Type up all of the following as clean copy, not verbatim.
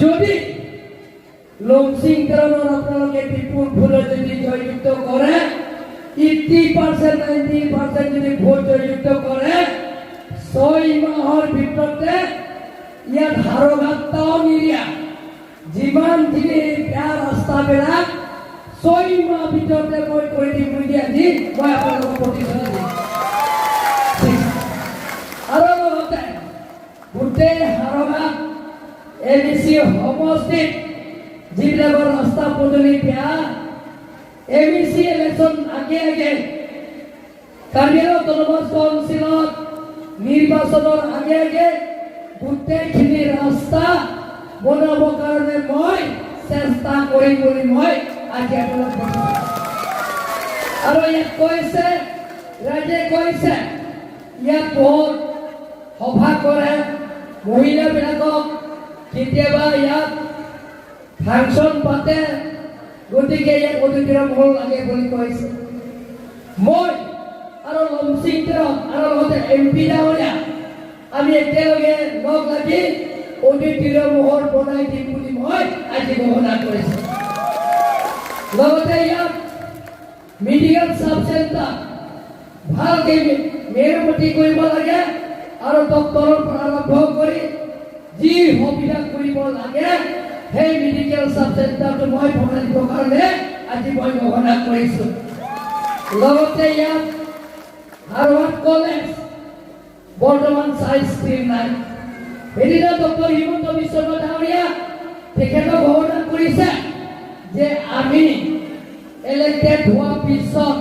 যদি লমসিং কাৰণৰ আপোনালোকে বিপুল ভোটে যদি জয়যুক্ত কৰে 80% 90% যদি ভোট জয়যুক্ত কৰে 6 মাহৰ ভিতৰতে ইয়াত হাৰঘাটাও নিৰিয়া যিমান যিনি বেয়া ৰাস্তাবিলাক 6 মাহ ভিতৰতে মই কৰি দিম বুলি আজি মই আপোনালোকক প্ৰতিশ্ৰুতি দিম আৰু লগতে গোটেই হাৰঘাট এবিচি সমষ্টিত যিবিলাকৰ ৰাস্তা পদূলি বেয়া এবিচি ইলেকশ্যন আগে কাৰ্বি আংলং অটোনমাছ কাউন্সিলত নিৰ্বাচনৰ আগে গোটেইখিনি ৰাস্তা বনাবৰ কাৰণে মই চেষ্টা কৰিম বুলি মই আজি আপোনালোকক আৰু ইয়াত কৈছে ৰাইজে কৈছে ইয়াত বহুত সভা কৰে মহিলাবিলাকক কেতিয়াবা ইয়াত ফাংচন পাতে গতিকে ইয়াত অতিথিৰ মহল লাগে বুলি কৈছে মই আৰু লমসিং আৰু লগতে MP ডাঙৰীয়া আমি একেলগে লগ লাগি অতিথিৰ মহল বনাই দিম বুলি মই আজি ঘোষণা কৰিছোঁ লগতে ইয়াত মেডিকেল সাব চেণ্টাৰ ভালকে মেৰামতি কৰিব লাগে আৰু ডক্টৰৰ পৰা আৰম্ভ কৰি যি সুবিধা কৰিব লাগে সেই মেডিকেল সাব চেণ্টাৰটো মই বনাই দিবৰ কাৰণে আজি মই ঘোষণা কৰিছোঁ লগতে ইয়াত হাৰ্ভাৰ্ড কলেজ বৰ্তমান চাই স্ক্ৰীন নাই সেইদিনা ডক্টৰ হিমন্ত বিশ্ব শৰ্মা ডাঙৰীয়া তেখেতে ঘোষণা কৰিছে যে আমি ইলেক্টেড হোৱাৰ পিছত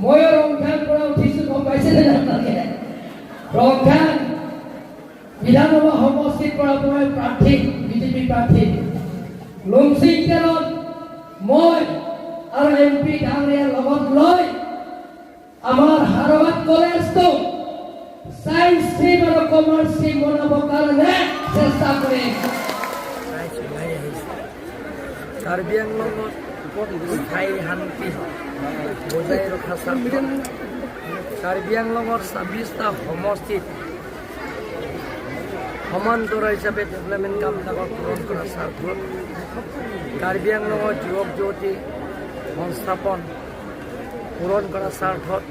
ময়ো ৰংঘাৰ পৰা উঠিছোঁ গম পাইছেনে আপোনালোকে ৰংঘাৰ বিধানসভা সমষ্টিৰ পৰা মই প্ৰাৰ্থী বিজেপি প্ৰাৰ্থী লমসিং তেলত মই আৰু MP ডাঙৰীয়াৰ লগত লৈ আমাৰ হাৰ্ভাৰ্ড কলেজটো সায়েন্স ষ্ট্ৰীম আৰু কমাৰ্চ ষ্ট্ৰীম বনাবৰ কাৰণে চেষ্টা কৰিম কাৰ্বি আংলঙত স্থায়ী শান্তি বজাই ৰখা স্বাৰ্থত কাৰ্বি আংলঙৰ 26টা সমষ্টিত সমান্তৰাল হিচাপে ডেভেলপমেণ্ট কামবিলাকক পূৰণ কৰাৰ স্বাৰ্থত কাৰ্বি আংলঙৰ যুৱক যুৱতী সংস্থাপন পূৰণ কৰাৰ স্বাৰ্থত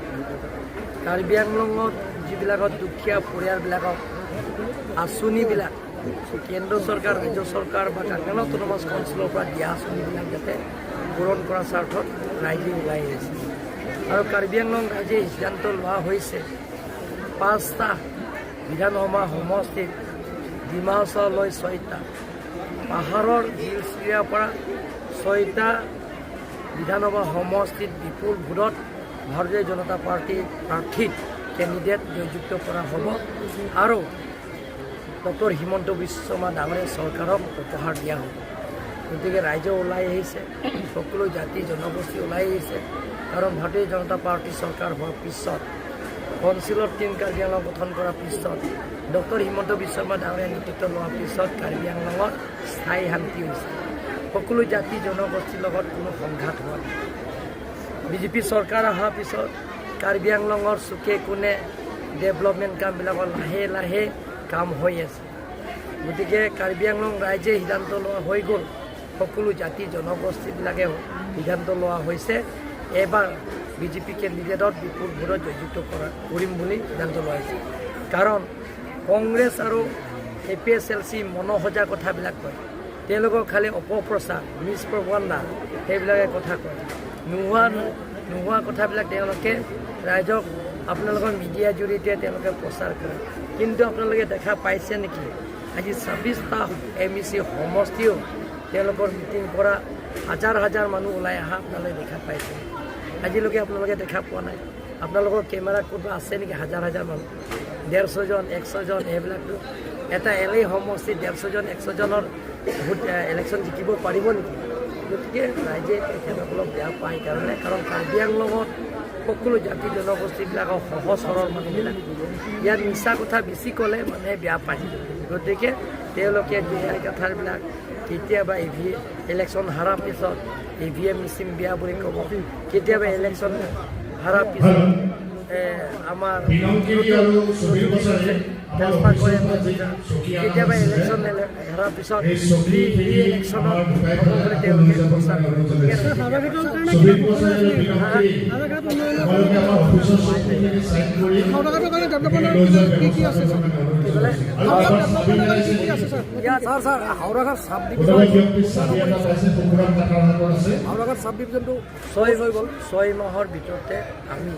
কাৰ্বি আংলঙত যিবিলাকত দুখীয়া পৰিয়ালবিলাকক আঁচনিবিলাক কেন্দ্ৰ চৰকাৰ ৰাজ্য চৰকাৰ বা কাৰ্বি আংলং অটোনমাছ কাউন্সিলৰ পৰা দিয়া আঁচনিবিলাক যাতে পূৰণ কৰাৰ স্বাৰ্থত ৰাইজে ওলাই আহিছে আৰু কাৰ্বি আংলং ৰাইজে সিদ্ধান্ত লোৱা হৈছে 5টা বিধানসভা সমষ্টিত ডিমা হাছাওলৈ 6টা পাহাৰৰ হিলছ্ৰিয়াৰ পৰা 6টা বিধানসভা সমষ্টিত বিপুল ভোটত ভাৰতীয় জনতা পাৰ্টীৰ প্ৰাৰ্থীত কেণ্ডিডেট নিযুক্ত কৰা হ'ব আৰু ডক্টৰ হিমন্ত বিশ্ব শৰ্মা ডাঙৰীয়া চৰকাৰক উপহাৰ দিয়া হ'ব গতিকে ৰাইজে ওলাই আহিছে সকলো জাতি জনগোষ্ঠী ওলাই আহিছে কাৰণ ভাৰতীয় জনতা পাৰ্টী চৰকাৰ হোৱাৰ পিছত কাউন্সিলৰ টিম কাৰ্বি আংলং গঠন কৰাৰ পিছত ডক্টৰ হিমন্ত বিশ্ব শৰ্মা ডাঙৰীয়া নেতৃত্ব লোৱাৰ পিছত কাৰ্বি আংলঙত স্থায়ী শান্তি হৈছে সকলো জাতি জনগোষ্ঠীৰ লগত কোনো সংঘাত হোৱা নাই বিজেপি চৰকাৰ অহাৰ পিছত কাৰ্বি আংলঙৰ চুকে কোণে ডেভেলপমেণ্ট কামবিলাকৰ লাহে লাহে কাম হৈ আছে গতিকে কাৰ্বি আংলং ৰাইজে সিদ্ধান্ত লোৱা হৈ গ'ল সকলো জাতি জনগোষ্ঠীবিলাকে সিদ্ধান্ত লোৱা হৈছে এবাৰ বিজেপি কেণ্ডিডেটত বিপুল ভোটত জয়যুক্ত কৰিম বুলি সিদ্ধান্ত লোৱা হৈছে কাৰণ কংগ্ৰেছ আৰু APSLC মনোসজা কথাবিলাক কয় তেওঁলোকক খালি অপপ্ৰচাৰ মিছ প্ৰপাগাণ্ডা সেইবিলাকে কথা কয় নোহোৱা কথাবিলাক তেওঁলোকে ৰাইজক আপোনালোকৰ মিডিয়াৰ জৰিয়তে তেওঁলোকে প্ৰচাৰ কৰে কিন্তু আপোনালোকে দেখা পাইছে নেকি আজি 26টা MEC সমষ্টিও তেওঁলোকৰ মিটিং কৰা হাজাৰ মানুহ ওলাই অহা আপোনালোকে দেখা পাইছে আজিলৈকে আপোনালোকে দেখা পোৱা নাই আপোনালোকৰ কেমেৰাত ক'ৰবাত আছে নেকি হাজাৰ মানুহ 150 জন 100 জন এইবিলাকতো এটা LA সমষ্টিত 150 জন 100 জনৰ ইলেকশ্যন জিকিব পাৰিব নেকি গতিকে ৰাইজে তেখেতসকলক বেয়া পায় কাৰণে কাৰণ কাৰ্বি আংলঙত সকলো জাতি জনগোষ্ঠীবিলাকৰ সহজ সৰল মানুহবিলাক ইয়াত মিছা কথা বেছি ক'লে মানুহে বেয়া পায় গতিকে তেওঁলোকে দুই কথাবিলাক কেতিয়াবা ইলেকশ্যন হাৰাৰ পিছত EVM মেচিন বেয়া বুলি ক'ব কেতিয়াবা ইলেকশ্যন হাৰাৰ পিছত আমাৰ ট্ৰেন্সফাৰ কৰে কেতিয়াবা ইলেকশ্যন হেৰাৰ পিছত ৰি-ইলেকশ্যনত হ'ব বুলি তেওঁলোকে ঘোষণা কৰে হাওড়াঘাট চাব ডিভিজনটো 6 হৈ গ'ল 6 মাহৰ ভিতৰতে আমি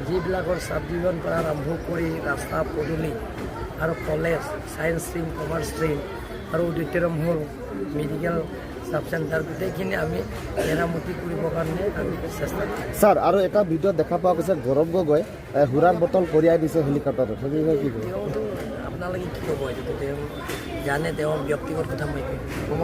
যিবিলাকৰ চাব ডিভিজন পৰা আৰম্ভ কৰি ৰাস্তা পদূলি আৰু college science stream commerce stream আৰু অডিটৰিয়াম হল মেডিকেল সাব চেণ্টাৰ গোটেইখিনি আমি মেৰামতি কৰিবৰ কাৰণে আমি চেষ্টা কৰিম স্যাৰ আৰু এটা ভিডিঅ' দেখা পোৱা গৈছে গৌৰৱ গগৈ সুৰাৰ বটল কঢ়িয়াই দিছে হেলিকপ্টাৰত সেইবিলাক কি ক'ব তেওঁতো আপোনালোকে কি ক'ব এইটো তেওঁ জানে তেওঁৰ ব্যক্তিগত কথা মই ক'ব